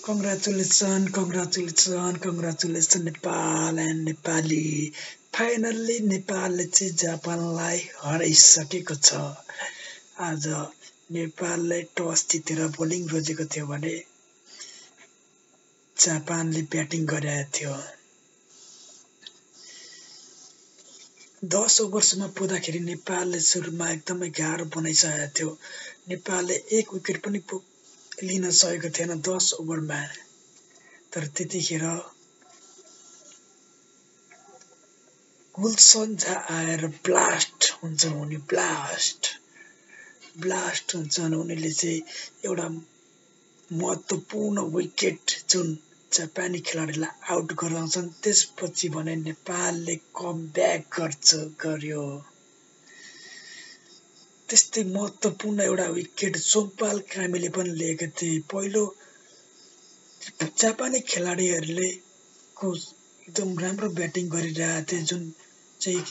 Congratulations Nepal and Nepali. Finally नेपालले चाहिँ जापानलाई हराइसकेको छ। आज नेपालले टस जितेर बोलिङ रोजेको थियो भने जापानले ब्याटिङ गरेको थियो। 10 ओभरसम्म पुग्दाखेरि नेपालले सुरुमा एकदमै गाह्रो बनाइसकेको थियो। नेपालले एक विकेट पनि लिन सकेको थिएन 10 ओभरमा। तर त्यतिखेर गुलसन झा आएर ब्लास्ट हुन्छन् उनीले चाहिँ एउटा महत्त्वपूर्ण विकेट जुन जापानी खेलाडीलाई आउट गराउँछन्। त्यसपछि भने नेपालले कमब्याक गर्यो। त्यस्तै महत्त्वपूर्ण एउटा विकेट सोमपाल कामीले पनि लिएका थिए। पहिलो जापानी खेलाडीहरूले एकदम राम्रो ब्याटिङ गरिरहेका थिए जुन चाहिँ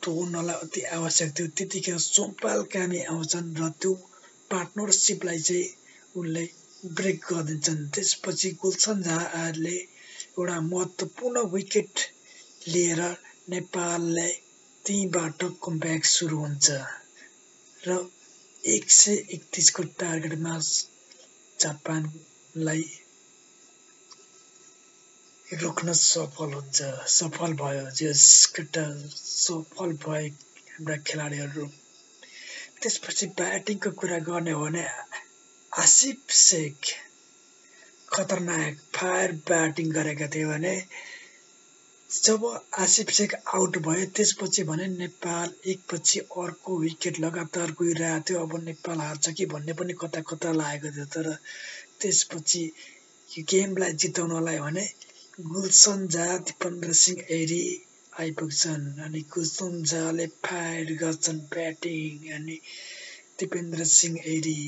तोड्नलाई अति आवश्यक थियो। त्यतिखेर सोमपाल कामी आउँछन् र त्यो पार्टनरसिपलाई चाहिँ उनले ब्रेक गरिदिन्छन्। त्यसपछि गुलसन झाले एउटा महत्त्वपूर्ण विकेट लिएर नेपाललाई त्यहीँबाट कमब्याक सुरु हुन्छ र 131 को टार्गेटमा जापानलाई रोक्न सफल भयो। सफल भए हाम्रा खेलाडीहरू। त्यसपछि ब्याटिङको कुरा गर्ने हो भने आसिफ शेख खतरनाक फायर ब्याटिङ गरेका थिए भने जब आसिफ शेख आउट भयो त्यसपछि भने नेपाल एकपछि अर्को विकेट लगातार गइरहेको थियो। अब नेपाल हार्छ कि भन्ने पनि कता कता लागेको थियो। तर त्यसपछि यो गेमलाई जिताउनलाई भने गुलसन झा दिपेन्द्र सिंह ऐरी आइपुग्छन् अनि गुलसन झाले फायर गर्छन् ब्याटिङ अनि दिपेन्द्र सिंह ऐरी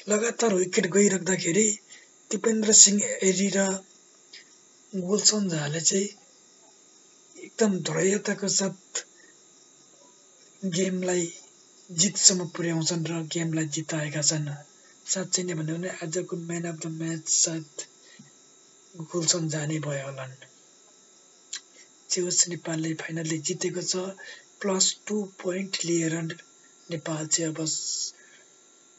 लगातार विकेट गइराख्दाखेरि दिपेन्द्र सिंह ऐरी र गुलसन झाले चाहिँ एकदम धैर्यताको साथ गेमलाई जितसम्म पुर्याउँछन् र गेमलाई जिताएका छन्। साँच्चै नै भन्यो भने आजको म्यान अफ द म्याच सायद गुलसन झा नै भयो होलान्। जेहोस् नेपालले फाइनली जितेको छ। +2 पोइन्ट लिएर नेपाल चाहिँ अब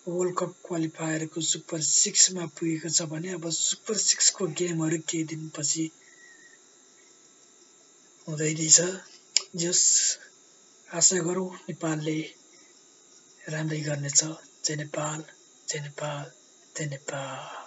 वर्ल्ड कप क्वालिफायरको सुपर 6 मा पुगेको छ भने अब सुपर 6 को गेमहरू केही दिनपछि हुँदै रहेछ। जस आशा गरौँ नेपालले राम्रै गर्नेछ। जय नेपाल, जय नेपाल, जय नेपाल।